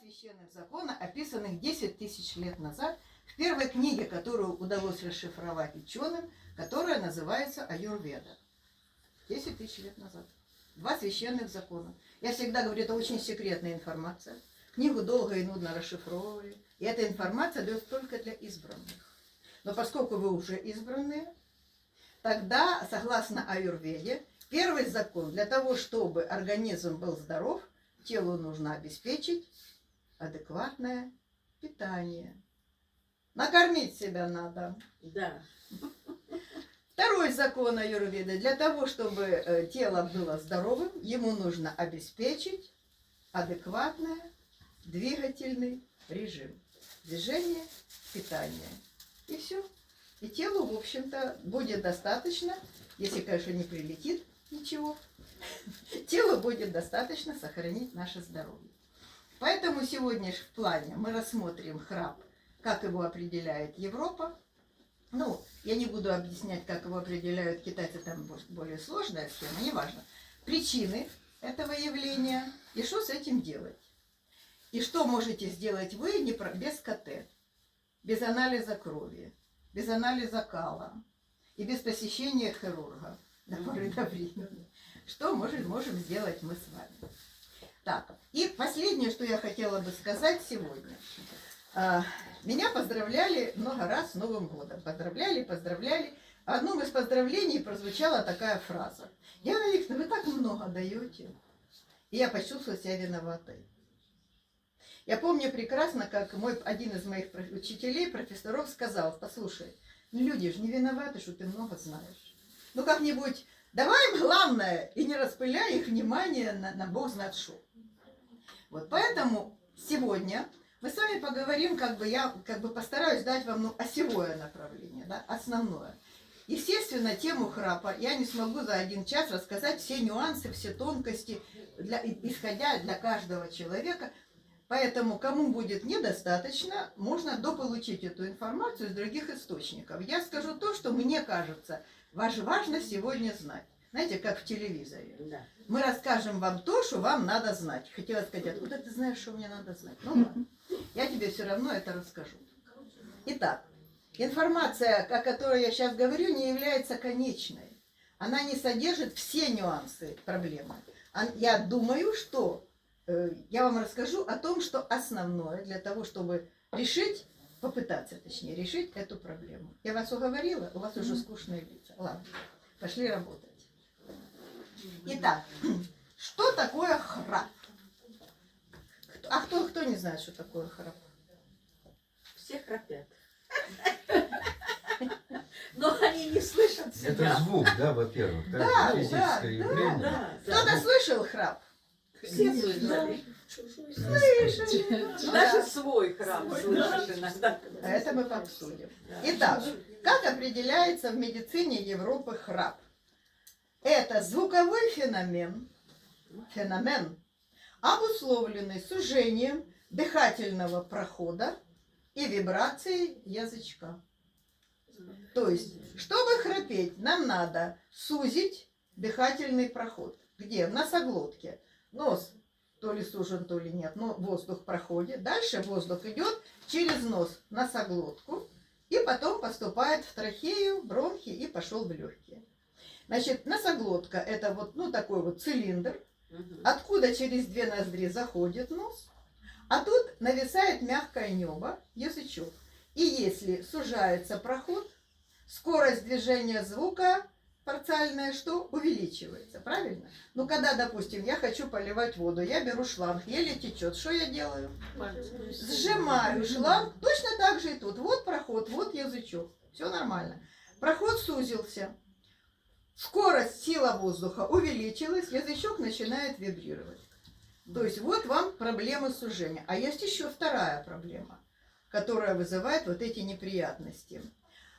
священных закона, описанных 10 тысяч лет назад в первой книге, которую удалось расшифровать ученым, которая называется Аюрведа. 10 тысяч лет назад. 2 священных закона. Я всегда говорю, это очень секретная информация. Книгу долго и нудно расшифровывали. И эта информация дается только для избранных. Но поскольку вы уже избранные, тогда, согласно Аюрведе, первый закон, для того, чтобы организм был здоров, телу нужно обеспечить адекватное питание. Накормить себя надо. Да. Второй закон Аюрведы. Для того, чтобы тело было здоровым, ему нужно обеспечить адекватный двигательный режим. Движение, питание. И все. И телу, в общем-то, будет достаточно, если, конечно, не прилетит ничего, телу будет достаточно сохранить наше здоровье. Поэтому сегодня в плане мы рассмотрим храп, как его определяет Европа. Ну, я не буду объяснять, как его определяют китайцы, там более сложная схема, неважно. Причины этого явления и что с этим делать. И что можете сделать вы без КТ, без анализа крови, без анализа кала и без посещения хирурга до поры до времени. Что можем сделать мы с вами. Так, и последнее, что я хотела бы сказать сегодня. Меня поздравляли много раз с Новым годом. Поздравляли. В одном из поздравлений прозвучала такая фраза. Яна Викторовна, вы так много даете. И я почувствовала себя виноватой. Я помню прекрасно, как один из моих учителей, профессоров, сказал: послушай, люди же не виноваты, что ты много знаешь. Ну как-нибудь давай главное и не распыляй их внимание на бог знает что. Вот поэтому сегодня мы с вами поговорим, я постараюсь дать вам осевое направление, да, основное. Естественно, тему храпа я не смогу за 1 час рассказать все нюансы, все тонкости, исходя для каждого человека. Поэтому, кому будет недостаточно, можно дополучить эту информацию из других источников. Я скажу то, что мне кажется важно сегодня знать. Знаете, как в телевизоре. Да. Мы расскажем вам то, что вам надо знать. Хотела сказать, откуда ты знаешь, что мне надо знать? Ну ладно, я тебе все равно это расскажу. Итак, информация, о которой я сейчас говорю, не является конечной. Она не содержит все нюансы проблемы. Я думаю, что я вам расскажу о том, что основное для того, чтобы попытаться решить эту проблему. Я вас уговорила? У вас уже скучные лица. Ладно, пошли работать. Итак, что такое храп? Кто не знает, что такое храп? Все храпят. Но они не слышат себя. Это звук, да, во-первых. Да, физическое явление. Да. Кто-то слышал храп? Все слышали. Слышали. Даже свой храп слышишь иногда. Это мы обсудим. Итак, как определяется в медицине Европы храп? Это звуковой феномен, обусловленный сужением дыхательного прохода и вибрацией язычка. То есть, чтобы храпеть, нам надо сузить дыхательный проход. Где? В носоглотке. Нос то ли сужен, то ли нет, но воздух проходит. Дальше воздух идет через нос в носоглотку и потом поступает в трахею, бронхи и пошел в легкие. Значит, носоглотка – это такой цилиндр, откуда через 2 ноздри заходит нос, а тут нависает мягкое небо, язычок. И если сужается проход, скорость движения звука парциальная увеличивается, правильно? Ну, когда, допустим, я хочу поливать воду, я беру шланг, еле течет, что я делаю? Сжимаю шланг, точно так же и тут. Вот проход, вот язычок, все нормально. Проход сузился. Скорость, сила воздуха увеличилась, язычок начинает вибрировать. То есть вот вам проблемы сужения. А есть еще вторая проблема, которая вызывает вот эти неприятности.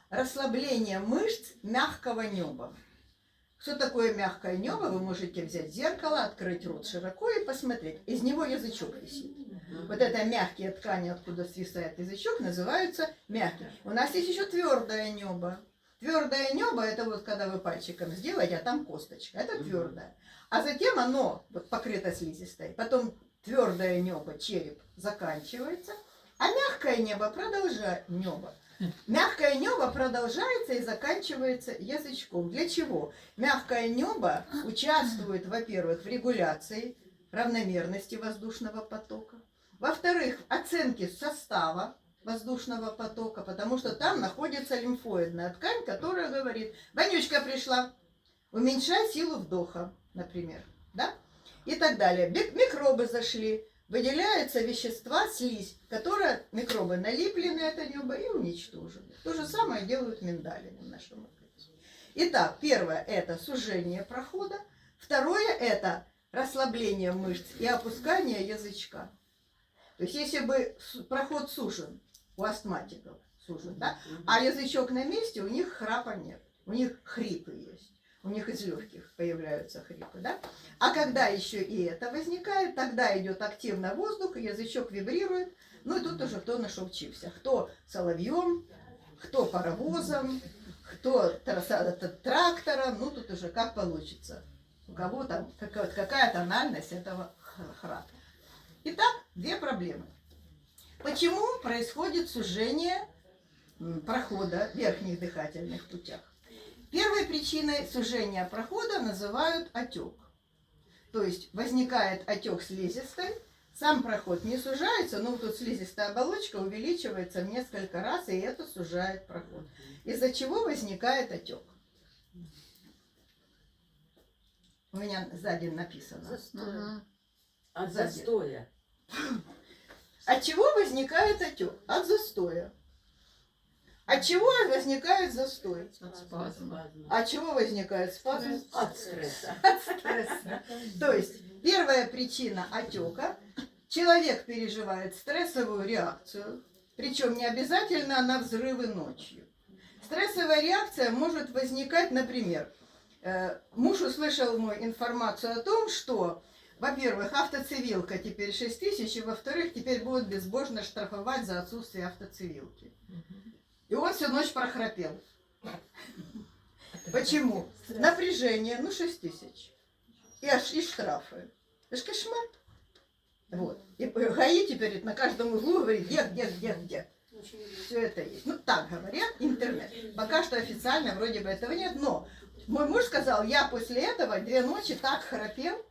Расслабление мышц мягкого неба. Что такое мягкое небо? Вы можете взять зеркало, открыть рот широко и посмотреть. Из него язычок висит. Вот это мягкие ткани, откуда свисает язычок, называются мягкие. У нас есть еще твердое небо. Твердое небо – это когда вы пальчиком сделаете, а там косточка. Это твердое. А затем оно покрыто слизистой. Потом твердое небо, череп, заканчивается, а мягкое небо продолжает небо. Мягкое небо продолжается и заканчивается язычком. Для чего? Мягкое небо участвует, во-первых, в регуляции равномерности воздушного потока. Во-вторых, в оценке состава воздушного потока, потому что там находится лимфоидная ткань, которая говорит: вонючка пришла, уменьшай силу вдоха, например, да? И так далее. Микробы зашли, выделяются вещества, слизь, которые микробы налипли на это небо и уничтожили. То же самое делают миндалины в нашем организме. Итак, первое – это сужение прохода. Второе – это расслабление мышц и опускание язычка. То есть, если бы проход сужен, у астматиков сужен, да, а язычок на месте, у них храпа нет, у них хрипы есть. У них из легких появляются хрипы, да? А когда еще и это возникает, тогда идет активно воздух, и язычок вибрирует. Ну и тут уже кто на что учился. Кто соловьем, кто паровозом, кто трактором. Ну тут уже как получится. У кого там какая тональность этого храпа. Итак, две проблемы. Почему происходит сужение прохода в верхних дыхательных путях? Первой причиной сужения прохода называют отек. То есть возникает отек слизистой, сам проход не сужается, но вот тут слизистая оболочка увеличивается в несколько раз, и это сужает проход. Из-за чего возникает отек? У меня сзади написано. Застоя. От застоя. От чего возникает отек? От застоя. От чего возникает застой? От спазма. От чего возникает спазм? От стресса. От стресса. То есть первая причина отека: человек переживает стрессовую реакцию, причем не обязательно на взрывы ночью. Стрессовая реакция может возникать, например, муж услышал мою информацию о том, что, во-первых, автоцивилка теперь 6 тысяч, и, во-вторых, теперь будут безбожно штрафовать за отсутствие автоцивилки. И он всю ночь прохрапел. Почему? Напряжение, 6 тысяч. И штрафы. Это ж кошмар. Вот. И ГАИ теперь на каждом углу говорит: где. Все это есть. Ну, так говорят, интернет. Пока что официально вроде бы этого нет, но мой муж сказал: я после этого 2 ночи так храпел,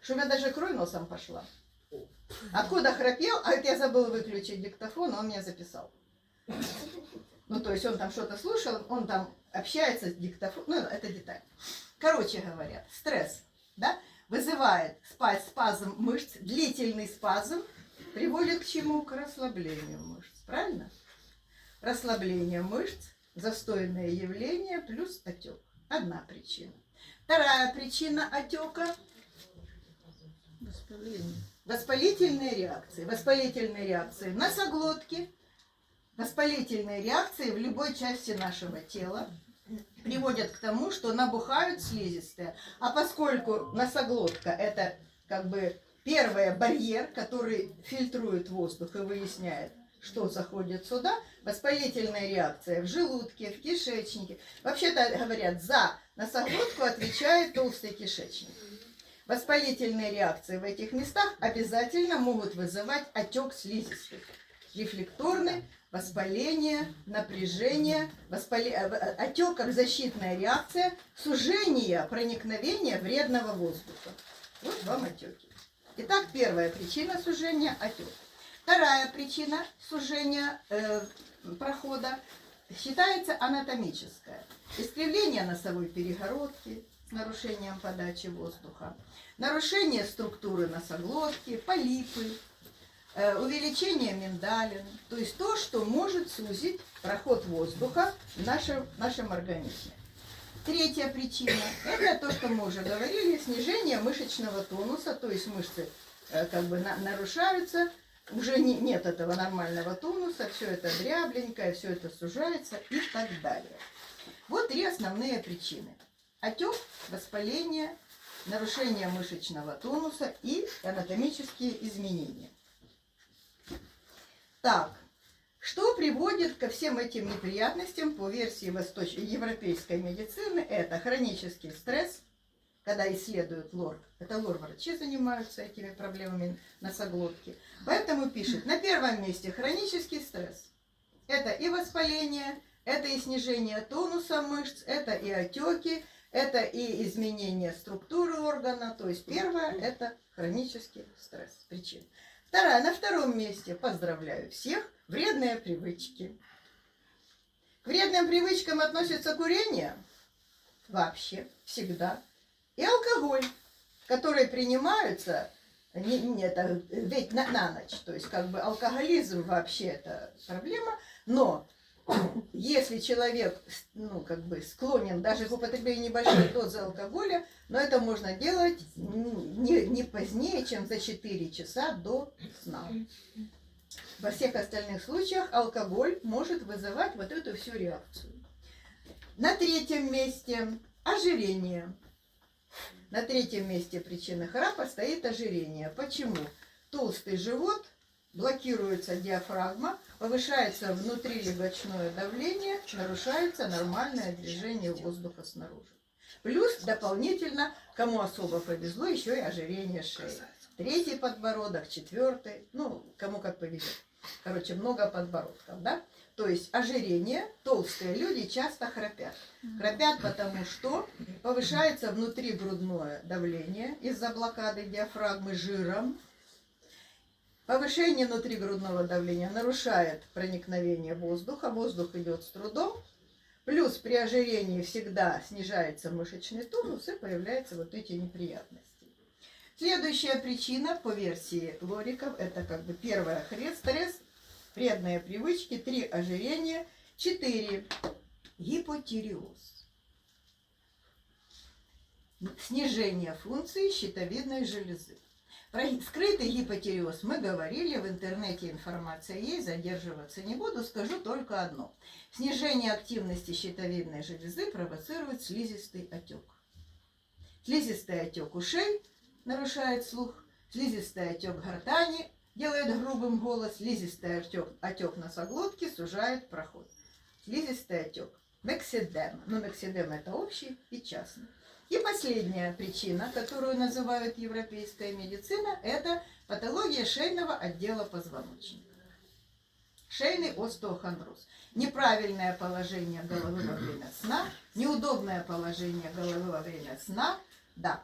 что у меня даже кровь носом пошла. Откуда храпел? А это я забыл выключить диктофон, он меня записал. Ну, то есть он там что-то слушал, он там общается с диктофоном, ну, это деталь. Короче говоря, стресс, да, вызывает спазм мышц, длительный спазм приводит к чему? К расслаблению мышц, правильно? Расслабление мышц, застойное явление плюс отек. Одна причина. Вторая причина отека – Воспаление. воспалительные реакции. Воспалительные реакции носоглотки, воспалительные реакции в любой части нашего тела приводят к тому, что набухают слизистые. А поскольку носоглотка – это как бы первый барьер, который фильтрует воздух и выясняет, что заходит сюда, воспалительная реакция в желудке, в кишечнике. Вообще-то говорят, за носоглотку отвечает толстый кишечник. Воспалительные реакции в этих местах обязательно могут вызывать отек слизистых. Рефлекторный, воспаление, напряжение, отек как защитная реакция, сужение проникновения вредного воздуха. Вот вам отеки. Итак, первая причина сужения – отек. Вторая причина сужения прохода считается анатомическая. Искривление носовой перегородки с нарушением подачи воздуха, нарушение структуры носоглотки, полипы, увеличение миндалин, то есть то, что может сузить проход воздуха в нашем организме. Третья причина – это то, что мы уже говорили, снижение мышечного тонуса, то есть мышцы как бы нарушаются, уже нет этого нормального тонуса, все это дрябленькое, все это сужается и так далее. Вот 3 основные причины. Отек, воспаление, нарушение мышечного тонуса и анатомические изменения. Так, что приводит ко всем этим неприятностям по версии европейской медицины? Это хронический стресс, когда исследуют лор. Это лор-врачи занимаются этими проблемами носоглотки. Поэтому пишет, на первом месте хронический стресс. Это и воспаление, это и снижение тонуса мышц, это и отеки, это и изменение структуры органа. То есть первое – это хронический стресс. Причина. Вторая, на втором месте, поздравляю всех, вредные привычки. К вредным привычкам относится курение вообще, всегда. И алкоголь, который принимаются ведь на ночь. То есть как бы алкоголизм вообще это проблема. Но если человек склонен даже к употреблению небольшой дозы алкоголя, но это можно делать не позднее, чем за 4 часа до сна. Во всех остальных случаях алкоголь может вызывать вот эту всю реакцию. На третьем месте ожирение. На третьем месте причины храпа стоит ожирение. Почему? Толстый живот, блокируется диафрагма, повышается внутрилегочное давление, нарушается нормальное движение воздуха снаружи. Плюс дополнительно, кому особо повезло, еще и ожирение шеи. Третий подбородок, четвертый, кому как повезет. Короче, много подбородков, да? То есть ожирение, толстые люди часто храпят. Храпят, потому что повышается внутригрудное давление из-за блокады диафрагмы жиром. Повышение внутригрудного давления нарушает проникновение воздуха, воздух идет с трудом. Плюс при ожирении всегда снижается мышечный тонус и появляются вот эти неприятности. Следующая причина по версии лориков, это как бы первая стресс, вредные привычки, 3 ожирение, 4 гипотиреоз. Снижение функции щитовидной железы. Про скрытый гипотиреоз мы говорили, в интернете информация есть, задерживаться не буду, скажу только одно. Снижение активности щитовидной железы провоцирует слизистый отек. Слизистый отек ушей нарушает слух, слизистый отек гортани делает грубым голос, слизистый отек носоглотки сужает проход. Слизистый отек. Мексидема. Но мексидема это общий и частный. И последняя причина, которую называют европейская медицина, это патология шейного отдела позвоночника. Шейный остеохондроз. Неправильное положение головы во время сна, неудобное положение головы во время сна, да.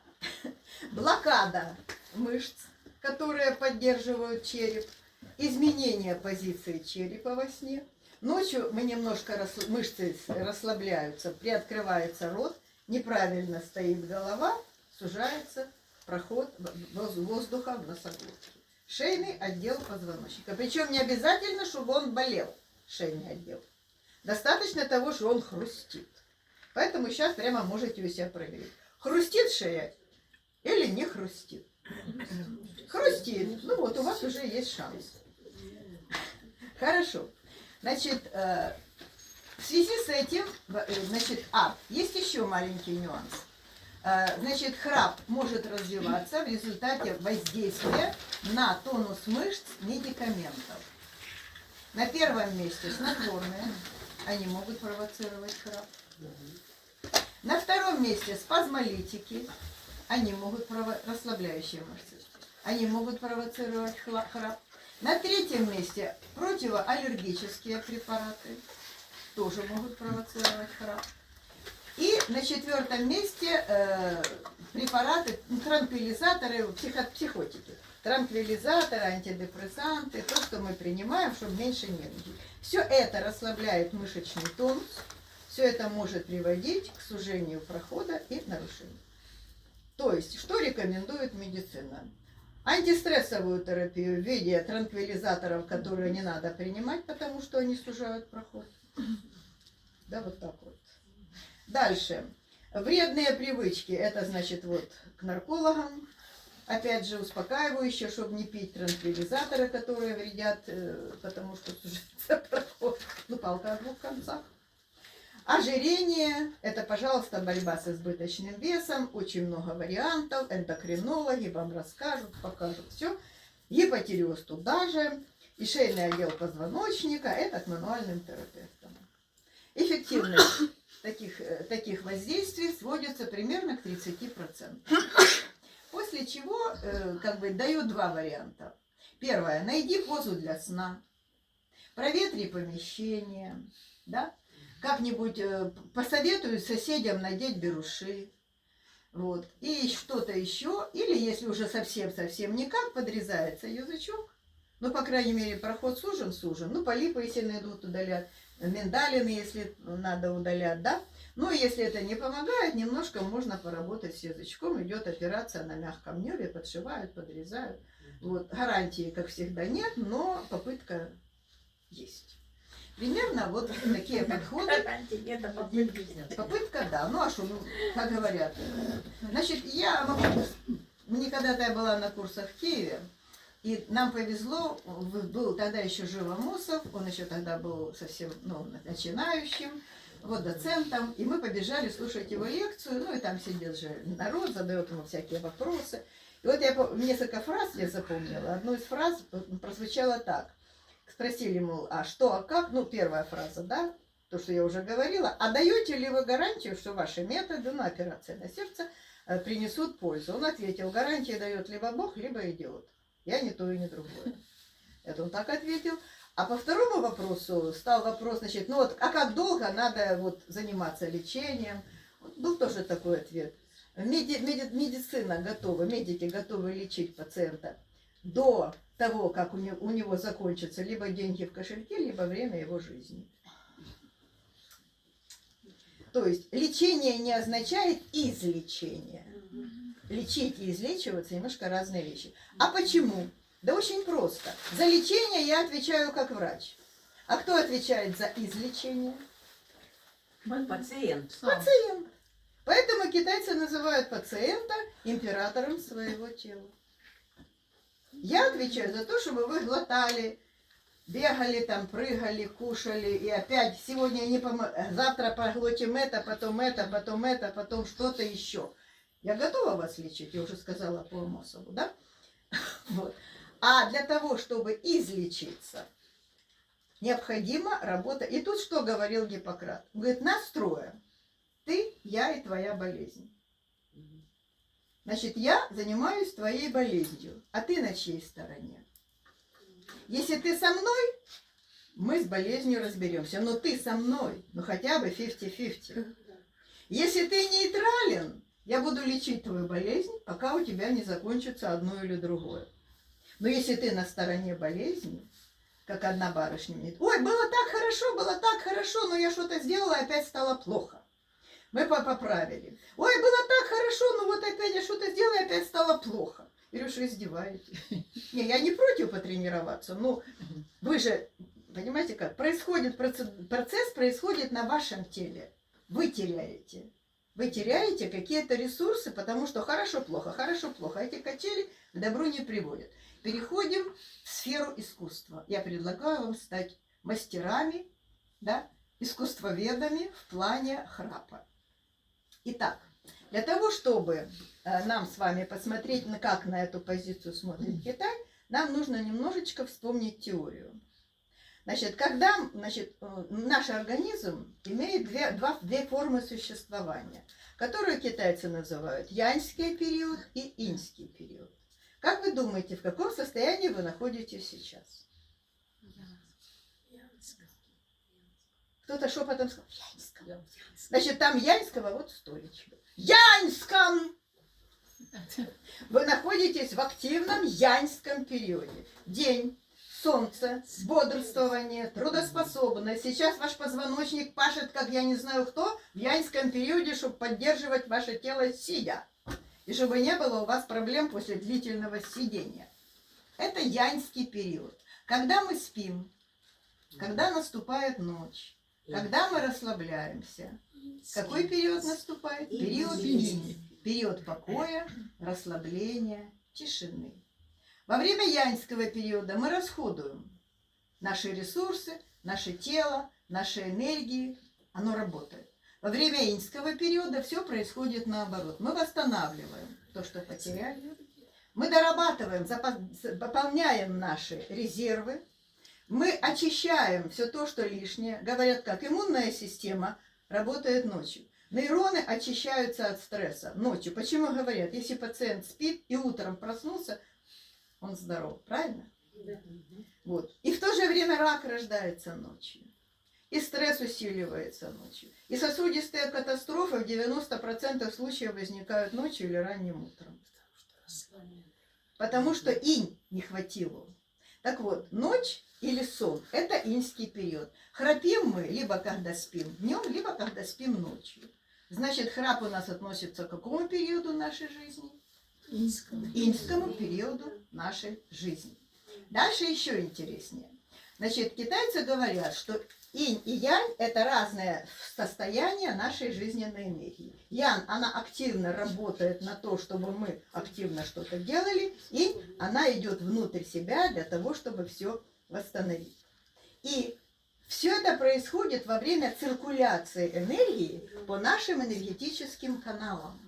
Блокада мышц, которые поддерживают череп, изменение позиции черепа во сне. Ночью мы немножко мышцы расслабляются, приоткрывается рот, неправильно стоит голова, сужается проход воздуха в носоглотке. Шейный отдел позвоночника. Причем не обязательно, чтобы он болел, шейный отдел. Достаточно того, что он хрустит. Поэтому сейчас прямо можете у себя проверить. Хрустит шея или не хрустит? Хрустит. Ну вот, у вас уже есть шанс. Хорошо. Значит, в связи с этим, есть еще маленький нюанс. Значит, храп может развиваться в результате воздействия на тонус мышц медикаментов. На первом месте снотворные, они могут провоцировать храп. На втором месте спазмолитики, они могут расслабляющие мышцы, они могут провоцировать храп. На третьем месте противоаллергические препараты тоже могут провоцировать храп. И на четвертом месте препараты, транквилизаторы, психотики. Транквилизаторы, антидепрессанты, то, что мы принимаем, чтобы меньше нервничать. Все это расслабляет мышечный тонус, все это может приводить к сужению прохода и нарушению. То есть, что рекомендует медицина? Антистрессовую терапию в виде транквилизаторов, которые не надо принимать, потому что они сужают проход. Да, вот так вот. Дальше. Вредные привычки. Это значит вот к наркологам. Опять же успокаивающие, чтобы не пить транквилизаторы, которые вредят, потому что сужается проход. Ну, палка о двух концах. Ожирение. Это, пожалуйста, борьба с избыточным весом. Очень много вариантов. Эндокринологи вам расскажут, покажут все. Гипотиреоз туда же. И шейный отдел позвоночника. Это к мануальным терапевтам. Эффективность таких воздействий сводится примерно к 30%. После чего как бы даю два варианта. Первое. Найди позу для сна. Проветри помещение. Да? Как-нибудь посоветую соседям надеть беруши. Вот. И что-то еще. Или если уже совсем никак, подрезается язычок. Ну, по крайней мере, проход сужен. Ну, полипы, если найдут, удалят. Миндалины, если надо, удалят, да. Ну, если это не помогает, немножко можно поработать с язычком. Идет операция на мягком нерве, подшивают, подрезают. Вот. Гарантии, как всегда, нет, но попытка есть. Примерно вот такие подходы. Попытка, да. Ну, а что, как говорят. Значит, мне когда-то я была на курсах в Киеве, и нам повезло, был тогда еще жив Амосов, он еще тогда был совсем начинающим, вот доцентом, и мы побежали слушать его лекцию, ну и там сидел же народ, задает ему всякие вопросы. И вот я несколько фраз я запомнила. Одну из фраз прозвучала так. Спросили, мол, а что, а как? Ну, первая фраза, да, то, что я уже говорила. А даете ли вы гарантию, что ваши методы, операция на сердце, принесут пользу? Он ответил, гарантии дает либо Бог, либо идиот. Я не то и не другое. Это он так ответил. А по второму вопросу стал вопрос, значит, а как долго надо заниматься лечением? Был тоже такой ответ. Медицина готова, медики готовы лечить пациента до того, как у него закончатся либо деньги в кошельке, либо время его жизни. То есть лечение не означает излечение. Лечить и излечиваться немножко разные вещи. А почему? Да очень просто. За лечение я отвечаю как врач. А кто отвечает за излечение? Пациент. Пациент. Поэтому китайцы называют пациента императором своего тела. Я отвечаю за то, чтобы вы глотали, бегали, там, прыгали, кушали, и опять сегодня завтра поглотим это, потом что-то еще. Я готова вас лечить, я уже сказала по Амосову, да? Вот. А для того, чтобы излечиться, необходимо работать. И тут что говорил Гиппократ? Он говорит, нас трое. Ты, я и твоя болезнь. Значит, я занимаюсь твоей болезнью, а ты на чьей стороне? Если ты со мной, мы с болезнью разберемся. Но ты со мной, хотя бы 50-50. Если ты нейтрален, я буду лечить твою болезнь, пока у тебя не закончится одно или другое. Но если ты на стороне болезни, как одна барышня мне, ой, было так хорошо, но я что-то сделала, и опять стало плохо. Мы поправили. Ой, было так хорошо, но опять я что-то сделала, и опять стало плохо. Я говорю, что издеваетесь. Не, я не против потренироваться, но вы же, понимаете как, процесс происходит на вашем теле. Вы теряете. Вы теряете какие-то ресурсы, потому что хорошо-плохо. Эти качели к добру не приводят. Переходим в сферу искусства. Я предлагаю вам стать мастерами, да, искусствоведами в плане храпа. Итак, для того, чтобы нам с вами посмотреть, как на эту позицию смотрит Китай, нам нужно немножечко вспомнить теорию. Значит, наш организм имеет две формы существования, которые китайцы называют яньский период и иньский период. Как вы думаете, в каком состоянии вы находитесь сейчас? Кто-то шепотом сказал, яньском. Значит, там яньского столечко. Яньском! Вы находитесь в активном яньском периоде. День. Солнце, бодрствование, трудоспособность. Сейчас ваш позвоночник пашет, как я не знаю кто, в яньском периоде, чтобы поддерживать ваше тело сидя. И чтобы не было у вас проблем после длительного сидения. Это яньский период. Когда мы спим, когда наступает ночь, когда мы расслабляемся. Какой период наступает? Период инь. Период покоя, расслабления, тишины. Во время яньского периода мы расходуем наши ресурсы, наше тело, наши энергии. Оно работает. Во время иньского периода все происходит наоборот. Мы восстанавливаем то, что потеряли. Мы дорабатываем, пополняем наши резервы. Мы очищаем все то, что лишнее. Говорят, как иммунная система работает ночью. Нейроны очищаются от стресса ночью. Почему говорят, если пациент спит и утром проснулся, он здоров, правильно? Вот. И в то же время рак рождается ночью. И стресс усиливается ночью. И сосудистые катастрофы в 90% случаев возникают ночью или ранним утром. Потому что инь не хватило. Так вот, ночь или сон – это иньский период. Храпим мы либо когда спим днем, либо когда спим ночью. Значит, храп у нас относится к какому периоду нашей жизни? Иньскому периоду нашей жизни. Дальше еще интереснее. Значит, китайцы говорят, что инь и янь – это разные состояния нашей жизненной энергии. Ян, она активно работает на то, чтобы мы активно что-то делали. Инь, она идет внутрь себя для того, чтобы все восстановить. И все это происходит во время циркуляции энергии по нашим энергетическим каналам.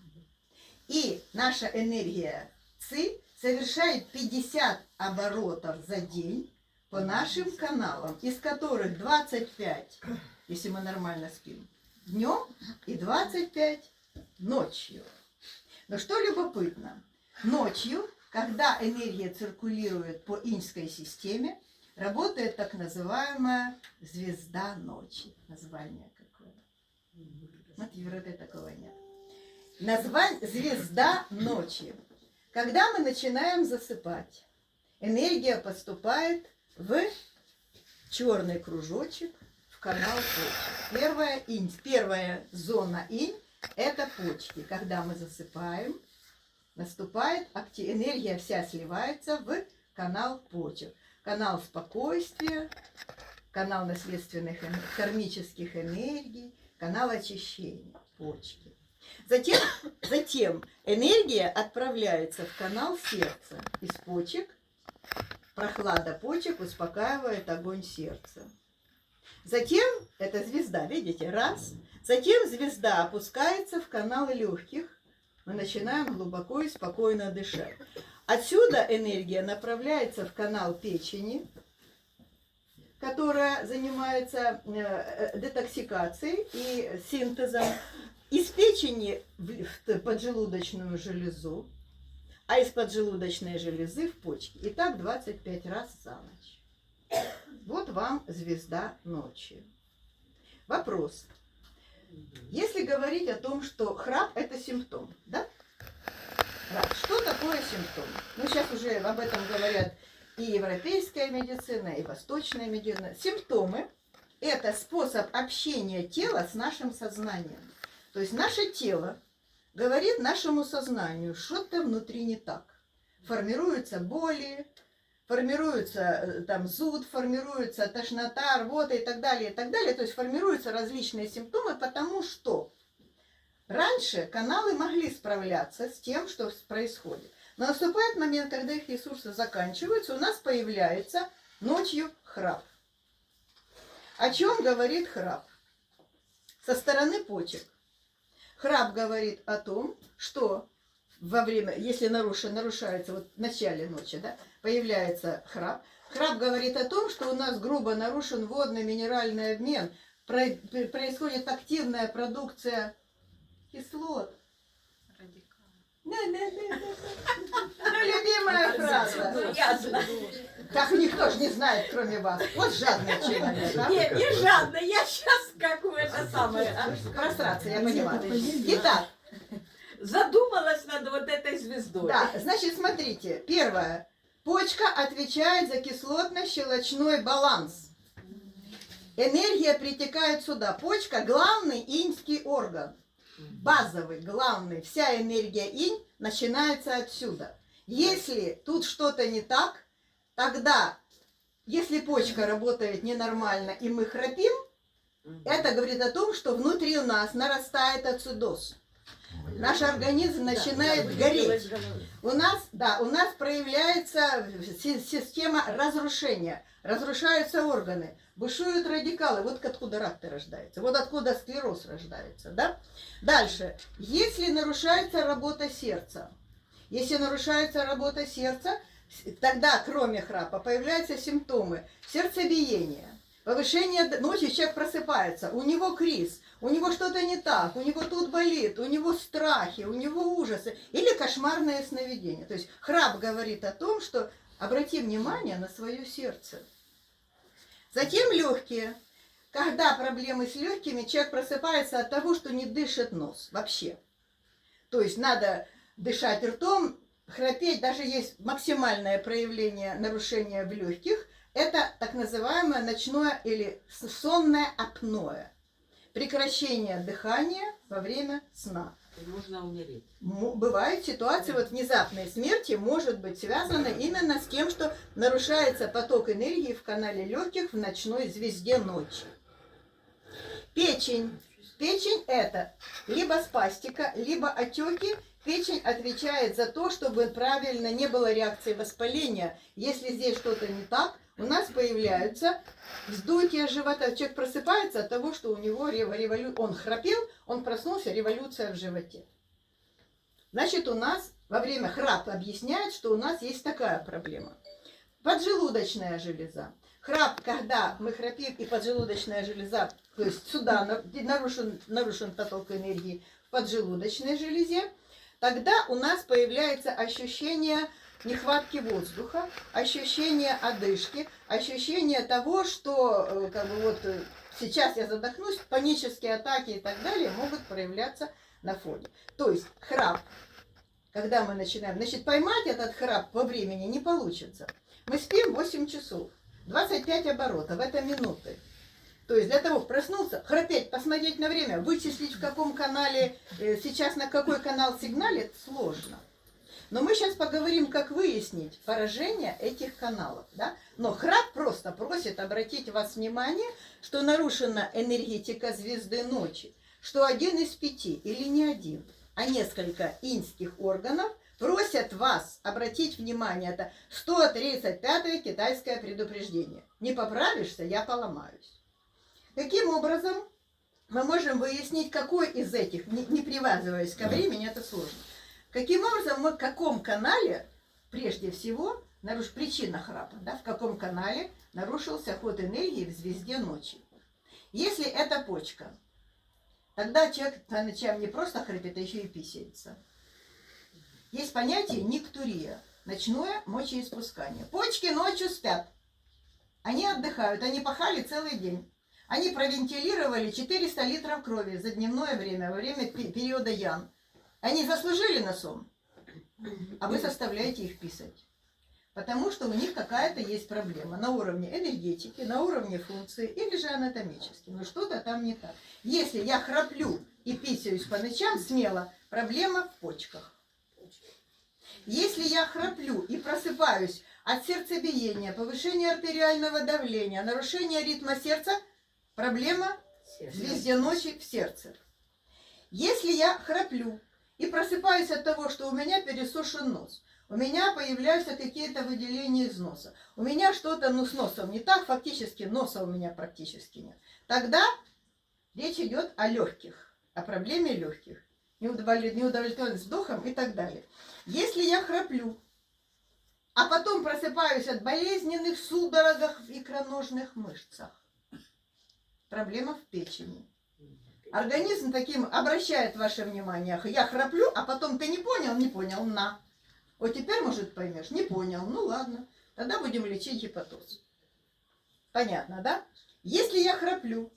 И наша энергия ЦИ совершает 50 оборотов за день по нашим каналам, из которых 25, если мы нормально спим, днем и 25 ночью. Но что любопытно, ночью, когда энергия циркулирует по иньской системе, работает так называемая звезда ночи. Название какое? Вот в Европе такого нет. Название звезда ночи. Когда мы начинаем засыпать, энергия поступает в черный кружочек, в канал почек. Первая зона инь – это почки. Когда мы засыпаем, наступает энергия вся сливается в канал почек. Канал спокойствия, канал наследственных кармических энергий, канал очищения, почки. Затем энергия отправляется в канал сердца. Из почек, прохлада почек успокаивает огонь сердца. Затем, это звезда, видите, раз. Затем звезда опускается в каналы легких. Мы начинаем глубоко и спокойно дышать. Отсюда энергия направляется в канал печени, которая занимается детоксикацией и синтезом. Из печени в поджелудочную железу, а из поджелудочной железы в почки. И так 25 раз за ночь. Вот вам звезда ночи. Вопрос. Если говорить о том, что храп – это симптом, да? Что такое симптом? Ну, сейчас уже об этом говорят и европейская медицина, и восточная медицина. Симптомы – это способ общения тела с нашим сознанием. То есть наше тело говорит нашему сознанию, что-то внутри не так. Формируются боли, формируется там зуд, формируется тошнота, рвота и так далее, и так далее. То есть формируются различные симптомы, потому что раньше каналы могли справляться с тем, что происходит. Но наступает момент, когда их ресурсы заканчиваются, у нас появляется ночью храп. О чем говорит храп? Со стороны почек. Храп говорит о том, что во время, если нарушается, вот в начале ночи, да, появляется храп. Храп говорит о том, что у нас грубо нарушен водно-минеральный обмен, происходит активная продукция кислот. Ну, любимая фраза. Ну, ясно. Так никто же не знает, кроме вас. Вот жадный человек. А? Не жадно, я сейчас какое-то самое. Прострация, я понимаю. Итак, Задумалась над вот этой звездой. да, значит, смотрите. Первое. Почка отвечает за кислотно-щелочной баланс. Энергия притекает сюда. Почка – главный иньский орган. Базовый, главный. Вся энергия инь начинается отсюда. Если тут что-то не так, тогда, если почка работает ненормально и мы храпим, это говорит о том, что внутри у нас нарастает ацидоз. Наш организм начинает гореть. У нас проявляется система разрушения. Разрушаются органы, бушуют радикалы. Вот откуда рак-то рождается, вот откуда склероз рождается. Да? Дальше. Если нарушается работа сердца, тогда, кроме храпа, появляются симптомы сердцебиения, повышение, ночью человек просыпается, у него криз, у него что-то не так, у него тут болит, у него страхи, у него ужасы или кошмарное сновидение. То есть храп говорит о том, что обрати внимание на свое сердце. Затем легкие. Когда проблемы с легкими, человек просыпается от того, что не дышит нос вообще. То есть надо дышать ртом, храпеть, даже есть максимальное проявление нарушения в легких, это так называемое ночное или сонное апноэ. Прекращение дыхания во время сна. Можно умереть. Бывают ситуации, вот внезапной смерти может быть связана именно с тем, что нарушается поток энергии в канале легких в ночной звезде ночи. Печень. Печень это либо спастика, либо отеки. Печень отвечает за то, чтобы правильно не было реакции воспаления. Если здесь что-то не так, у нас появляются вздутие живота. Человек просыпается от того, что у него он храпел, он проснулся, революция в животе. Значит, у нас во время храпа объясняет, что у нас есть такая проблема. Поджелудочная железа. Храп, когда мы храпим, и поджелудочная железа, то есть сюда нарушен поток энергии в поджелудочной железе, тогда у нас появляется ощущение нехватки воздуха, ощущение одышки, ощущение того, что сейчас я задохнусь, панические атаки и так далее могут проявляться на фоне. То есть храп, когда мы начинаем, поймать этот храп во времени не получится. Мы спим 8 часов, 25 оборотов, это минуты. То есть для того, чтобы проснуться, храпеть, посмотреть на время, вычислить в каком канале, сейчас на какой канал сигналит, сложно. Но мы сейчас поговорим, как выяснить поражение этих каналов. Да? Но храп просто просит обратить вас внимание, что нарушена энергетика звезды ночи, что 1 из 5, или не 1, а несколько иньских органов просят вас обратить внимание. Это 135-е китайское предупреждение. Не поправишься, я поломаюсь. Каким образом мы можем выяснить, какой из этих, не привязываясь ко времени, это сложно. Каким образом мы в каком канале, прежде всего, причина храпа, да, в каком канале нарушился ход энергии в звезде ночи. Если это почка, тогда человек по ночам не просто храпит, а еще и писается. Есть понятие никтурия, ночное мочеиспускание. Почки ночью спят, они отдыхают, они пахали целый день. Они провентилировали 400 литров крови за дневное время, во время периода ян. Они заслужили на сон, а вы заставляете их писать. Потому что у них какая-то есть проблема на уровне энергетики, на уровне функции или же анатомически. Но что-то там не так. Если я храплю и писаюсь по ночам смело, проблема в почках. Если я храплю и просыпаюсь от сердцебиения, повышения артериального давления, нарушения ритма сердца, проблема в звезде ночи в сердце. Если я храплю и просыпаюсь от того, что у меня пересушен нос, у меня появляются какие-то выделения из носа, у меня что-то с носом не так, фактически носа у меня практически нет, тогда речь идет о легких, о проблеме легких, неудовлетворенность вдохом и так далее. Если я храплю, а потом просыпаюсь от болезненных судорогах в икроножных мышцах, проблема в печени. Организм таким обращает ваше внимание. Я храплю, а потом ты не понял, на. Вот теперь, может, поймешь. Не понял, ну ладно. Тогда будем лечить гепатоз. Понятно, да? Если я храплю,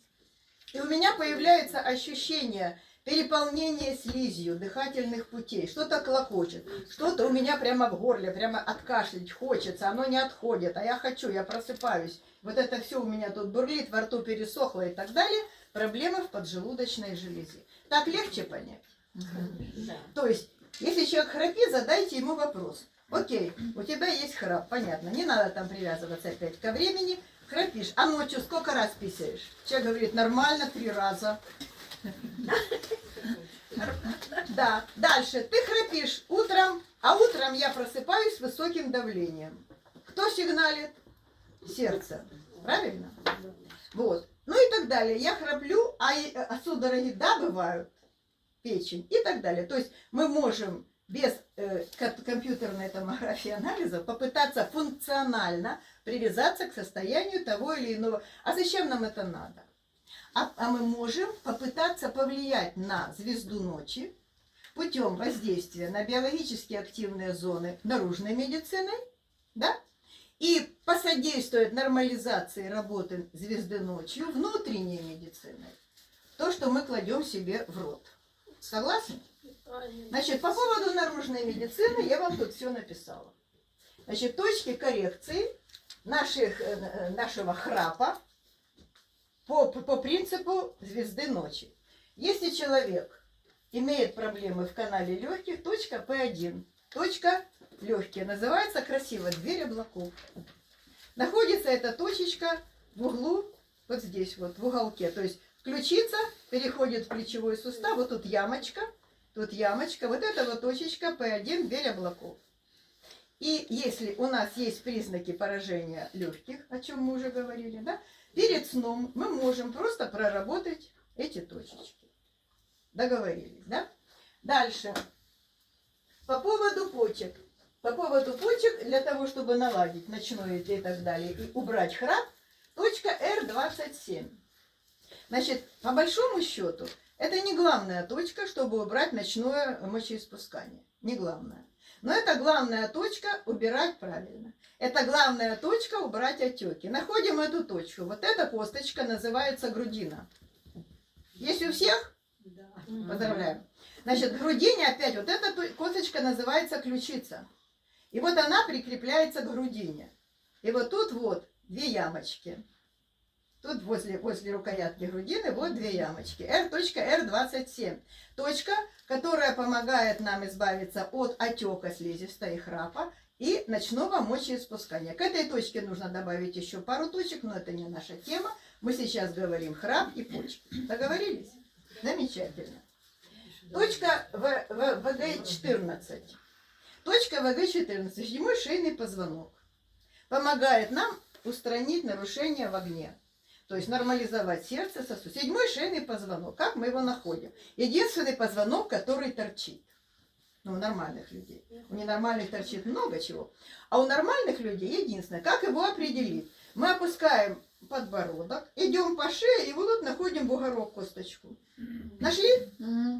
и у меня появляется ощущение переполнения слизью дыхательных путей, что-то клокочет, что-то у меня прямо в горле, прямо откашлять хочется, оно не отходит, а я хочу, я просыпаюсь. Вот это все у меня тут бурлит, во рту пересохло и так далее. Проблема в поджелудочной железе. Так легче понять? Да. То есть, если человек храпит, задайте ему вопрос. Окей, у тебя есть храп, понятно, не надо там привязываться опять ко времени. Храпишь, а ночью сколько раз писаешь? Человек говорит, нормально 3 раза. Да, дальше, ты храпишь утром, а утром я просыпаюсь с высоким давлением. Кто сигналит? Сердце. Правильно? Вот. Ну и так далее. Я храплю, а судороги, да, бывают, печень и так далее. То есть мы можем без компьютерной томографии анализа попытаться функционально привязаться к состоянию того или иного. А зачем нам это надо? А мы можем попытаться повлиять на звезду ночи путем воздействия на биологически активные зоны наружной медицины, да? И посодействовать нормализации работы звезды ночью внутренней медициной. То, что мы кладем себе в рот. Согласны? Значит, по поводу наружной медицины я вам тут все написала. Значит, точки коррекции нашего храпа по принципу звезды ночи. Если человек имеет проблемы в канале легких, точка P1, точка легкие, называется красиво дверь облаков. Находится эта точечка в углу, вот здесь вот, в уголке. То есть ключица переходит в плечевой сустав, вот тут ямочка, вот эта вот точечка P1, дверь облаков. И если у нас есть признаки поражения легких, о чем мы уже говорили, да, перед сном мы можем просто проработать эти точечки. Договорились, да? Дальше. По поводу почек. По поводу почек, для того, чтобы наладить ночное и так далее, и убрать храп, точка R27. Значит, по большому счету, это не главная точка, чтобы убрать ночное мочеиспускание. Не главная. Но это главная точка убирать правильно. Это главная точка убрать отеки. Находим эту точку. Вот эта косточка называется грудина. Есть у всех? Да. Поздравляю. Значит, к грудине опять вот эта косточка называется ключица. И вот она прикрепляется к грудине. И вот тут вот две ямочки. Тут возле рукоятки грудины вот две ямочки. R.R27. Точка, которая помогает нам избавиться от отека слизистой и храпа и ночного мочеиспускания. К этой точке нужно добавить еще пару точек, но это не наша тема. Мы сейчас говорим храп и почки. Договорились? Замечательно. Точка ВГ14. Точка ВГ14. Седьмой шейный позвонок. Помогает нам устранить нарушения в огне. То есть нормализовать сердце, сосуд. Седьмой шейный позвонок. Как мы его находим? Единственный позвонок, который торчит. Ну, у нормальных людей. У ненормальных торчит много чего. А у нормальных людей единственное. Как его определить? Мы опускаем подбородок, идем по шее и вот тут находим бугорок, косточку. Нашли?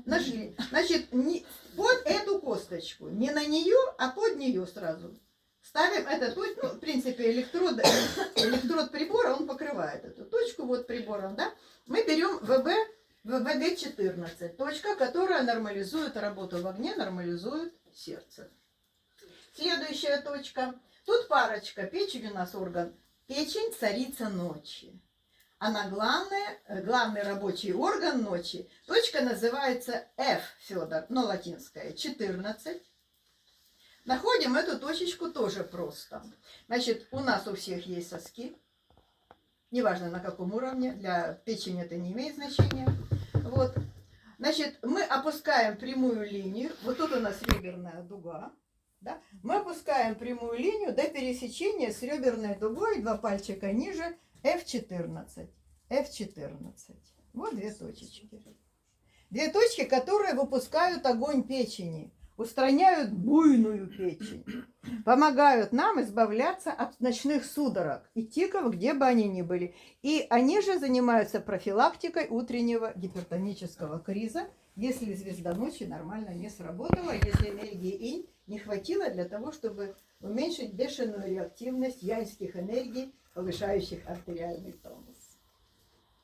Нашли. Значит, под эту косточку. Не на нее, а под нее сразу. Ставим этот, ну, в принципе, электрод прибора, он покрывает эту точку вот прибором, да. Мы берем ВГ14, точка, которая нормализует работу в огне, нормализует сердце. Следующая точка. Тут парочка. Печень у нас орган. Печень – царица ночи. Она главный рабочий орган ночи. Точка называется F, Федор, но латинская, 14. Находим эту точечку тоже просто. Значит, у нас у всех есть соски. Неважно на каком уровне, для печени это не имеет значения. Вот. Значит, мы опускаем прямую линию. Вот тут у нас реберная дуга. Да? Мы опускаем прямую линию до пересечения с реберной дугой, два пальчика ниже, F14. F14. Вот две точечки. Две точки, которые выпускают огонь печени. Устраняют буйную печень, помогают нам избавляться от ночных судорог и тиков, где бы они ни были. И они же занимаются профилактикой утреннего гипертонического криза, если звезда ночи нормально не сработала, если энергии инь не хватило для того, чтобы уменьшить бешеную реактивность яньских энергий, повышающих артериальный тонус.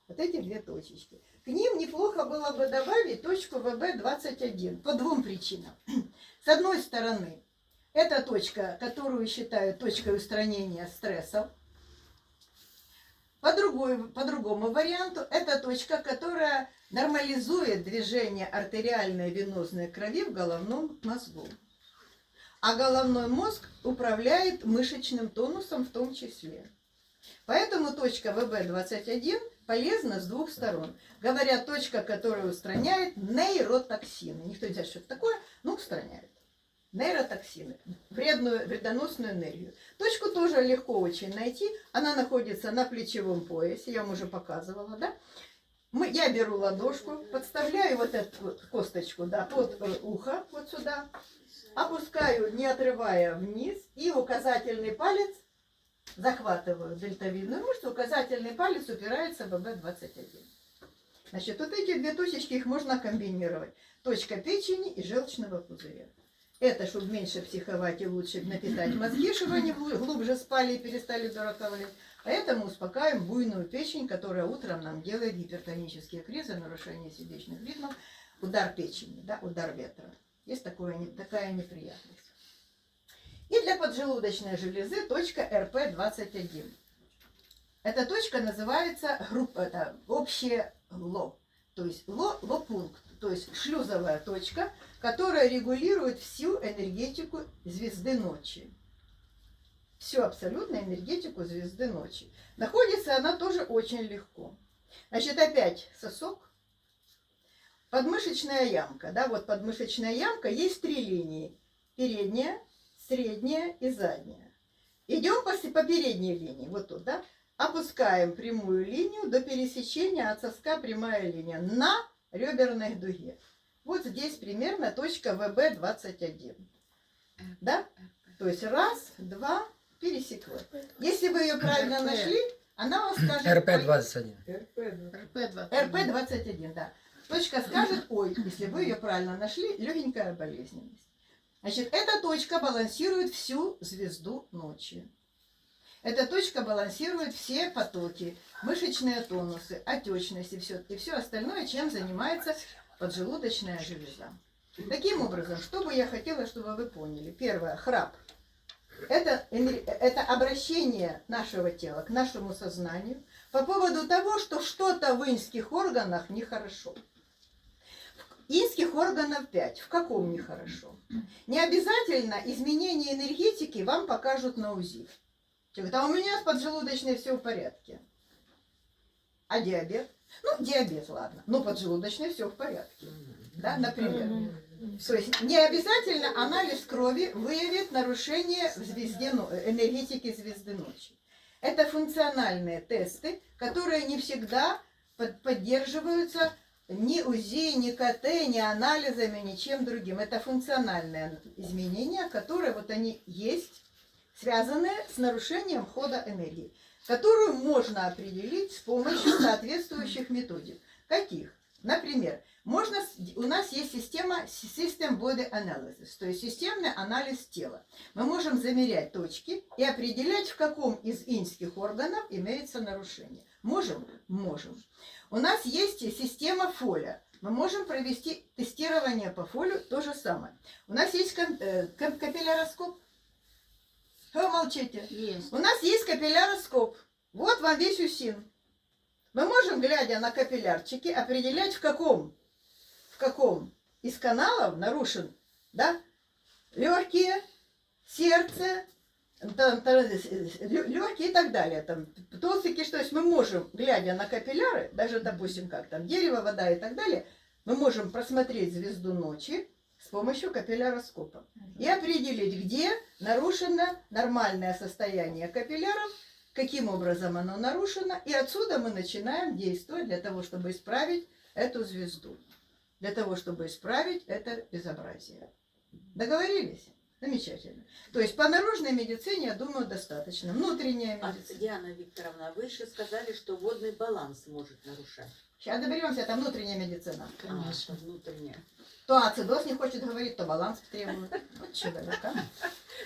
Вот эти две точечки. К ним неплохо было бы добавить точку ВБ21 по двум причинам. С одной стороны, это точка, которую считают точкой устранения стрессов. По другому варианту, это точка, которая нормализует движение артериальной венозной крови в головном мозгу. А головной мозг управляет мышечным тонусом в том числе. Поэтому точка ВБ21 полезна с двух сторон. Говорят, точка, которая устраняет нейротоксины. Никто не знает, что это такое, но устраняет. Нейротоксины, вредоносную энергию. Точку тоже легко очень найти. Она находится на плечевом поясе, я вам уже показывала, да? Я беру ладошку, подставляю вот эту вот косточку, да, под ухо, вот сюда, опускаю, не отрывая вниз, и указательный палец захватываю дельтовидную мышцу, указательный палец упирается в ВБ-21. Значит, вот эти две точечки, их можно комбинировать. Точка печени и желчного пузыря. Это, чтобы меньше психовать и лучше напитать мозги, чтобы они глубже спали и перестали дураковать. А это мы успокаиваем буйную печень, которая утром нам делает гипертонические кризы, нарушение сердечных ритмов, удар печени, да, удар ветра. Есть такая неприятность. И для поджелудочной железы точка РП-21. Эта точка называется это общее ЛО. То есть лопункт, то есть шлюзовая точка, которая регулирует всю энергетику звезды ночи. Всю абсолютно энергетику звезды ночи. Находится она тоже очень легко. Значит, опять сосок, подмышечная ямка. Да, вот подмышечная ямка, есть 3 линии. Передняя, средняя и задняя. Идем по передней линии, вот тут, да? Опускаем прямую линию до пересечения от соска прямая линия на реберной дуге. Вот здесь примерно точка ВБ-21. Да? То есть раз, два, пересекла. Если вы ее правильно нашли, она вам скажет... РП-21. РП-21, да. Точка скажет, ой, если вы ее правильно нашли, легенькая болезненность. Значит, эта точка балансирует всю звезду ночи. Эта точка балансирует все потоки, мышечные тонусы, отечность и все остальное, чем занимается поджелудочная железа. Таким образом, что бы я хотела, чтобы вы поняли. Первое, храп. Это обращение нашего тела к нашему сознанию по поводу того, что что-то в инских органах нехорошо. Инских органов 5. В каком нехорошо? Не обязательно изменение энергетики вам покажут на УЗИ. А у меня с поджелудочной все в порядке. А диабет? Ну, диабет, ладно. Но поджелудочной все в порядке. Да, например. То есть не обязательно анализ крови выявит нарушение в звезде, энергетики звезды ночи. Это функциональные тесты, которые не всегда поддерживаются ни УЗИ, ни КТ, ни анализами, ничем другим. Это функциональные изменения, которые вот они есть, связанные с нарушением хода энергии, которую можно определить с помощью соответствующих методик. Каких? Например, у нас есть система System Body Analysis, то есть системный анализ тела. Мы можем замерять точки и определять, в каком из инских органов имеется нарушение. Можем? Можем. У нас есть система фоля. Мы можем провести тестирование по фолю, то же самое. У нас есть капилляроскоп. Вы молчите? Есть. У нас есть капилляроскоп. Вот вам весь УСИН. Мы можем, глядя на капиллярчики, определять, в каком из каналов нарушен, да, легкие, сердце, легкие и так далее. Там, толстый кишь, то есть мы можем, глядя на капилляры, даже, допустим, как там дерево, вода и так далее, мы можем просмотреть звезду ночи с помощью капилляроскопа и определить, где нарушено нормальное состояние капилляров, каким образом оно нарушено, и отсюда мы начинаем действовать для того, чтобы исправить эту звезду, для того, чтобы исправить это безобразие. Договорились? Замечательно. То есть по наружной медицине, я думаю, достаточно. Внутренняя медицина. Диана Викторовна, вы же сказали, что водный баланс может нарушать. Сейчас доберемся, это внутренняя медицина. Конечно, внутренняя. То ацидоз не хочет говорить, то баланс требует. Вот человек, а?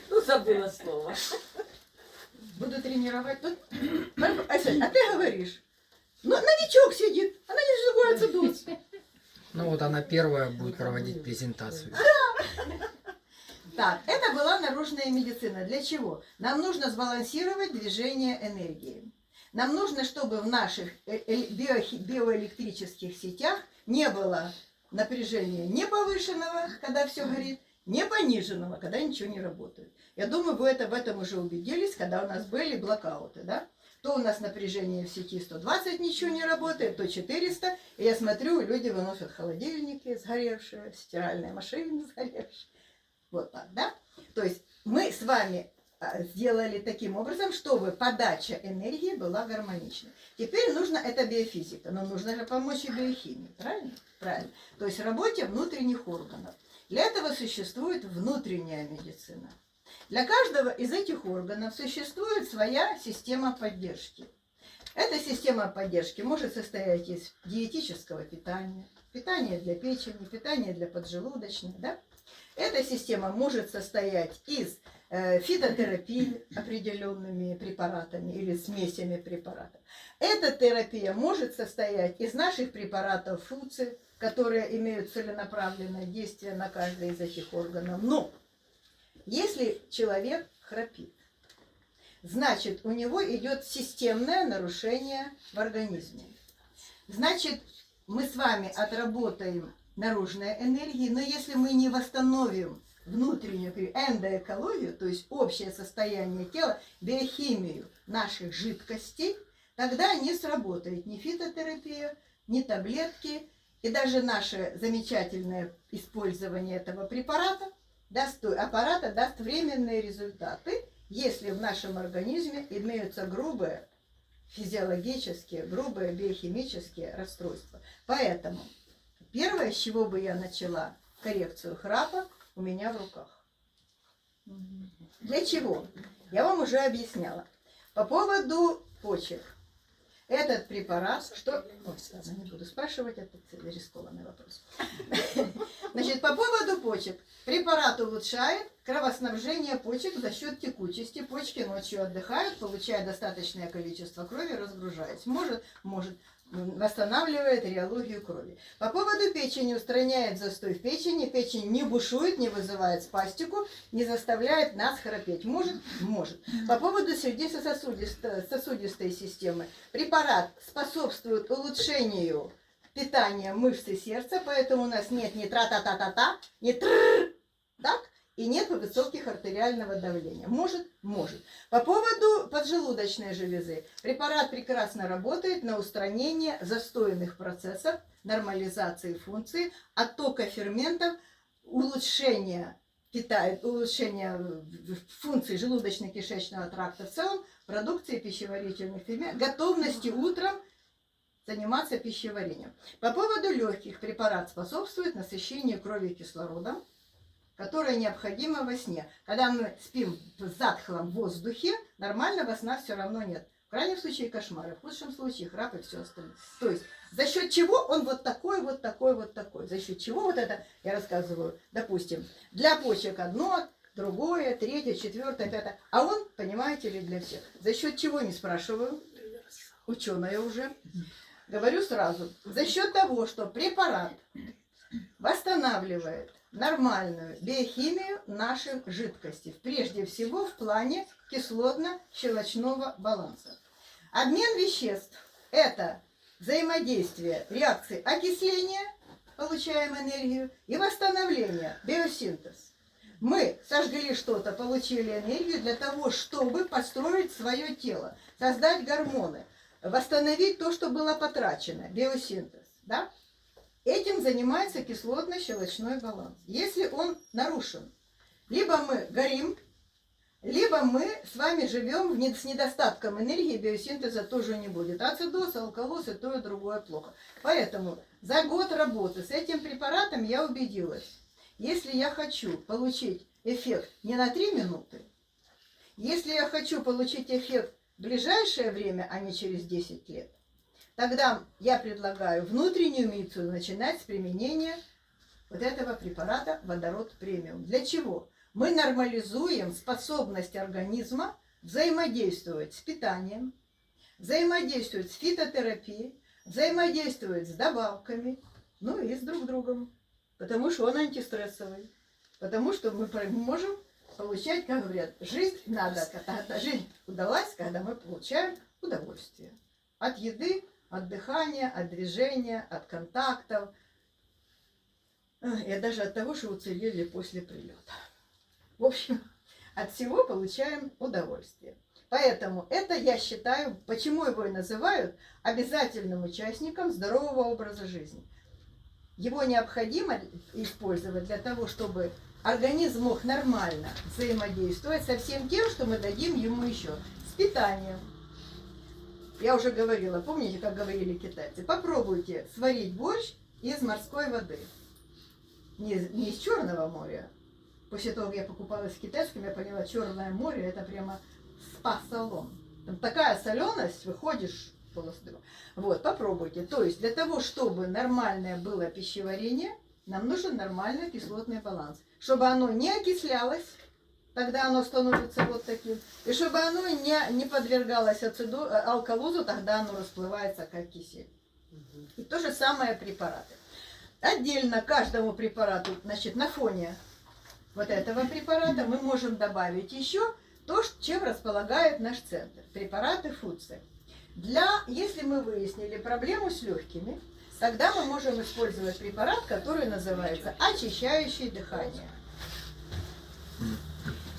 Ну, забыла слово. Буду тренировать. Тут... А ты говоришь, ну, новичок сидит, она не такой ацидоз. Ну вот она первая будет проводить презентацию. Так, это была наружная медицина. Для чего? Нам нужно сбалансировать движение энергии. Нам нужно, чтобы в наших биоэлектрических сетях не было напряжения не повышенного, когда все горит, не пониженного, когда ничего не работает. Я думаю, вы в этом уже убедились, когда у нас были блокауты, да? То у нас напряжение в сети 120, ничего не работает, то 400. И я смотрю, люди выносят холодильники сгоревшие, стиральные машины сгоревшие. Вот так, да? То есть мы с вами сделали таким образом, чтобы подача энергии была гармоничной. Теперь нужно, это биофизика, но нужно же помочь и биохимии, правильно? Правильно. То есть работе внутренних органов. Для этого существует внутренняя медицина. Для каждого из этих органов существует своя система поддержки. Эта система поддержки может состоять из диетического питания, питания для печени, питания для поджелудочной. Да? Эта система может состоять из фитотерапии определенными препаратами или смесями препаратов. Эта терапия может состоять из наших препаратов ФУЦИ, которые имеют целенаправленное действие на каждый из этих органов. Но если человек храпит, значит, у него идет системное нарушение в организме. Значит, мы с вами отработаем наружные энергии, но если мы не восстановим внутреннюю эндоэкологию, то есть общее состояние тела, биохимию наших жидкостей, тогда не сработает ни фитотерапия, ни таблетки, и даже наше замечательное использование этого препарата даст временные результаты, если в нашем организме имеются грубые физиологические, грубые биохимические расстройства. Поэтому первое, с чего бы я начала коррекцию храпа, у меня в руках. Для чего? Я вам уже объясняла. По поводу почек. Этот препарат, что... Ой, ладно, не буду спрашивать, это рискованный вопрос. Значит, по поводу почек. Препарат улучшает кровоснабжение почек за счет текучести. Почки ночью отдыхают, получая достаточное количество крови, разгружаясь. Может, восстанавливает реологию крови. По поводу печени устраняет застой в печени. Печень не бушует, не вызывает спастику, не заставляет нас храпеть. Может? По поводу сердечно-сосудистой системы. Препарат способствует улучшению питания мышцы сердца, поэтому у нас нет ни тра-та-та-та-та, ни тр, так? И нет высоких артериального давления. Может. По поводу поджелудочной железы. Препарат прекрасно работает на устранение застойных процессов, нормализации функций, оттока ферментов, улучшения функций желудочно-кишечного тракта в целом, продукции пищеварительных ферментов, готовности утром заниматься пищеварением. По поводу легких. Препарат способствует насыщению крови кислородом, которое необходимо во сне. Когда мы спим в затхлом воздухе, нормального сна все равно нет. В крайнем случае кошмары, в худшем случае храп и все остальное. То есть за счет чего он вот такой. За счет чего вот это я рассказываю. Допустим, для почек одно, другое, третье, четвертое, пятое. А он, понимаете ли, для всех. За счет чего, не спрашиваю. Ученая уже. Говорю сразу. За счет того, что препарат восстанавливает нормальную биохимию наших жидкостей, прежде всего в плане кислотно-щелочного баланса. Обмен веществ – это взаимодействие реакции окисления, получаем энергию, и восстановления, биосинтез. Мы сожгли что-то, получили энергию для того, чтобы построить свое тело, создать гормоны, восстановить то, что было потрачено, биосинтез, да? Этим занимается кислотно-щелочной баланс. Если он нарушен, либо мы горим, либо мы с вами живем с недостатком энергии, биосинтеза тоже не будет. Ацидоз, алкалоз и то, и другое плохо. Поэтому за год работы с этим препаратом я убедилась, если я хочу получить эффект не на 3 минуты, если я хочу получить эффект в ближайшее время, а не через 10 лет, тогда я предлагаю внутреннюю медицину начинать с применения вот этого препарата водород премиум. Для чего? Мы нормализуем способность организма взаимодействовать с питанием, взаимодействовать с фитотерапией, взаимодействовать с добавками, ну и с друг другом. Потому что он антистрессовый. Потому что мы можем получать, как говорят, жизнь удалась, когда мы получаем удовольствие от еды, от дыхания, от движения, от контактов. И даже от того, что уцелели после прилета. В общем, от всего получаем удовольствие. Поэтому это, я считаю, почему его и называют обязательным участником здорового образа жизни. Его необходимо использовать для того, чтобы организм мог нормально взаимодействовать со всем тем, что мы дадим ему еще. С питанием. Я уже говорила, помните, как говорили китайцы? Попробуйте сварить борщ из морской воды. Не из Черного моря, После того, как я покупала с китайским, я поняла, Черное море это прямо спа-салон. Там такая соленость, выходишь полностью. Вот, попробуйте. То есть для того, чтобы нормальное было пищеварение, нам нужен нормальный кислотный баланс. Чтобы оно не окислялось, тогда оно становится вот таким. И чтобы оно не подвергалось алкалозу, тогда оно расплывается как кисель. И то же самое препараты. Отдельно каждому препарату, значит, на фоне вот этого препарата мы можем добавить еще то, чем располагает наш центр. Препараты ФУЦИ. Если мы выяснили проблему с легкими, тогда мы можем использовать препарат, который называется очищающий дыхание.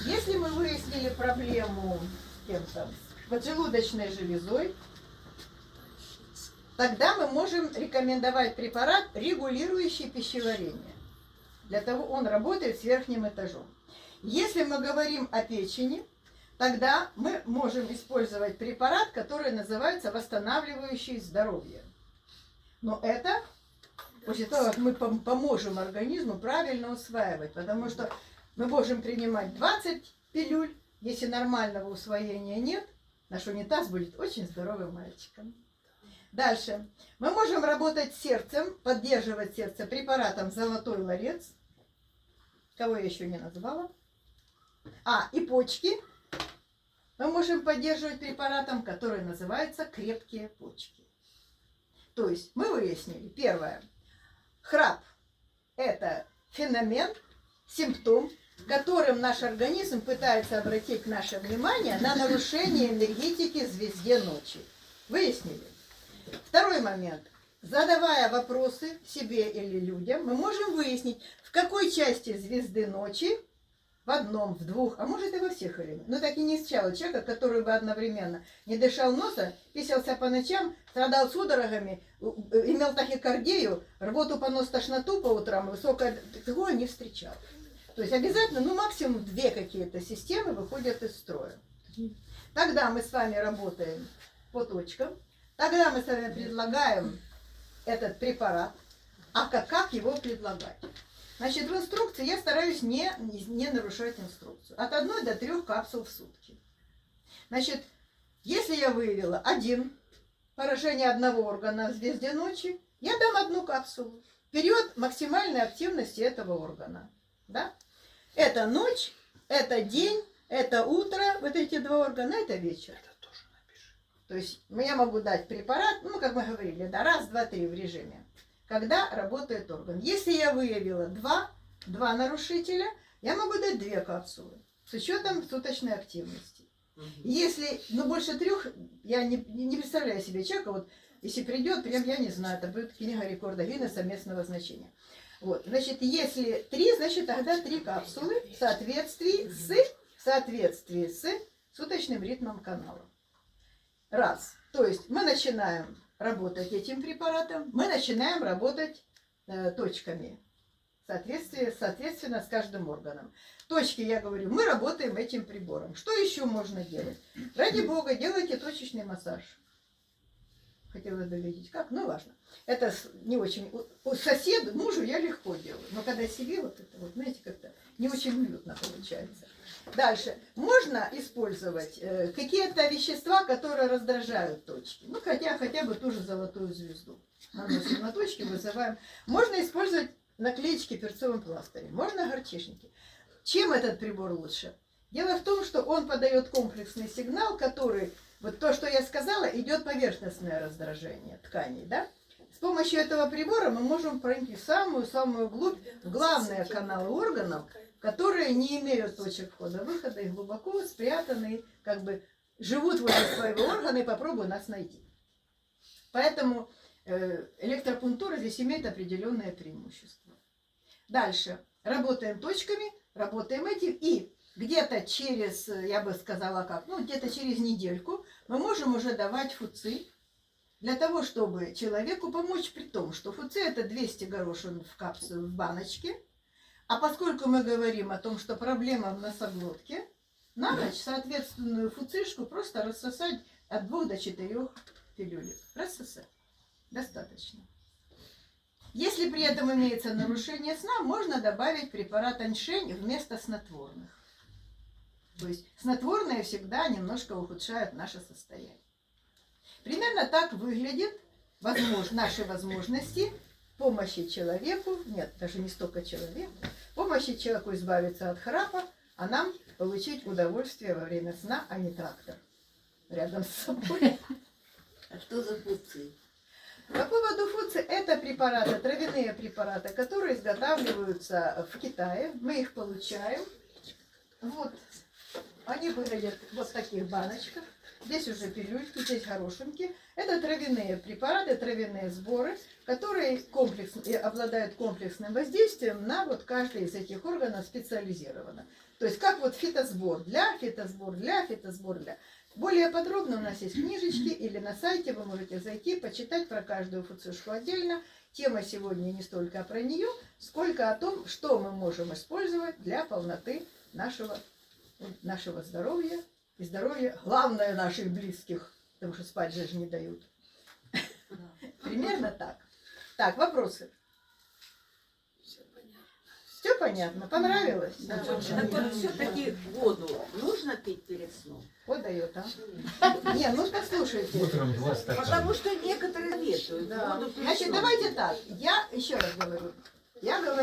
Если мы выяснили проблему с поджелудочной железой, тогда мы можем рекомендовать препарат, регулирующий пищеварение. Для того он работает с верхним этажом. Если мы говорим о печени, тогда мы можем использовать препарат, который называется восстанавливающий здоровье. Но это после того, как мы поможем организму правильно усваивать, потому что мы можем принимать 20 пилюль, если нормального усвоения нет, наш унитаз будет очень здоровым мальчиком. Дальше. Мы можем работать с сердцем, поддерживать сердце препаратом «Золотой ларец». Кого я еще не назвала. И почки мы можем поддерживать препаратом, который называется «Крепкие почки». То есть мы выяснили, первое, храп – это феномен, симптом, которым наш организм пытается обратить наше внимание на нарушение энергетики звезде ночи. Выяснили? Второй момент. Задавая вопросы себе или людям, мы можем выяснить, в какой части звезды ночи, в одном, в двух, а может и во всех элементах. Но так и не встречала человека, который бы одновременно не дышал носа, писался по ночам, страдал судорогами, имел тахикардию, рвоту, понос, тошноту по утрам, высокое... Такого не встречал. То есть обязательно, максимум 2 какие-то системы выходят из строя. Тогда мы с вами работаем по точкам. Тогда мы с вами предлагаем этот препарат. А как его предлагать? Значит, в инструкции я стараюсь не нарушать инструкцию. От 1 до 3 капсул в сутки. Значит, если я выявила поражение одного органа в звезде ночи, я дам 1 капсулу. Период максимальной активности этого органа. Да? Это ночь, это день, это утро, вот эти 2 органа, это вечер. То есть я могу дать препарат, как мы говорили, раз, два, три в режиме, когда работает орган. Если я выявила 2 нарушителя, я могу дать 2 капсулы с учетом суточной активности. Если больше 3, я не представляю себе человека, если придет, прям я не знаю, это будет книга рекорда Гиннесса местного значения. Значит, если 3, значит тогда 3 капсулы в соответствии с суточным ритмом канала. Раз. То есть мы начинаем работать этим препаратом, мы начинаем работать точками, соответственно, с каждым органом. Точки, я говорю, мы работаем этим прибором. Что еще можно делать? Ради бога, делайте точечный массаж. Хотела бы видеть как, важно. Это не очень... У соседа, мужу я легко делаю, но когда себе знаете, как-то не очень уютно получается. Дальше. Можно использовать какие-то вещества, которые раздражают точки. Хотя бы ту же золотую звезду. Наносим на точки, вызываем. Можно использовать наклеечки перцовым пластырем. Можно горчишники. Чем этот прибор лучше? Дело в том, что он подает комплексный сигнал, который, то, что я сказала, идет поверхностное раздражение тканей, да? С помощью этого прибора мы можем пройти в самую глубь, в главные каналы органов, которые не имеют точек входа-выхода и глубоко спрятаны, живут возле своего органа и попробуют нас найти. Поэтому электропунктура здесь имеет определенное преимущество. Дальше. Работаем точками, работаем этим, и где-то через, я бы сказала где-то через недельку мы можем уже давать ФУЦИ, для того, чтобы человеку помочь, при том, что ФУЦИ это 200 горошин в капсуле, в баночке. А поскольку мы говорим о том, что проблема в носоглотке, на ночь соответственную ФУЦИшку просто рассосать от 2 до 4 пилюлек. Рассосать. Достаточно. Если при этом имеется нарушение сна, можно добавить препарат аньшень вместо снотворных. То есть снотворные всегда немножко ухудшают наше состояние. Примерно так выглядят наши возможности помощи человеку, нет, даже не столько человеку, помощи человеку избавиться от храпа, а нам получить удовольствие во время сна, а не трактор рядом с собой. А что за фуций? По поводу фуци, это препараты, травяные препараты, которые изготавливаются в Китае. Мы их получаем. Вот. Они выглядят вот в таких баночках. Здесь уже пилюльки, здесь горошинки. Это травяные препараты, травяные сборы, которые обладают комплексным воздействием на вот каждый из этих органов специализированно. То есть как вот фитосбор для, фитосбор для, фитосбор для. Более подробно у нас есть книжечки или на сайте вы можете зайти, почитать про каждую фуцишку отдельно. Тема сегодня не столько про нее, сколько о том, что мы можем использовать для полноты нашего здоровья и здоровья, главное, наших близких, потому что спать же не дают. Примерно так. Так, вопросы? Все понятно? Понравилось? Да. Так вот, все-таки воду нужно пить перед сном? Вот дает, а? Не, ну послушайте. Утром 2 стакана. Потому что некоторые советуют Да. воду перед Значит, сном. давайте так. Я еще раз говорю. Я говорю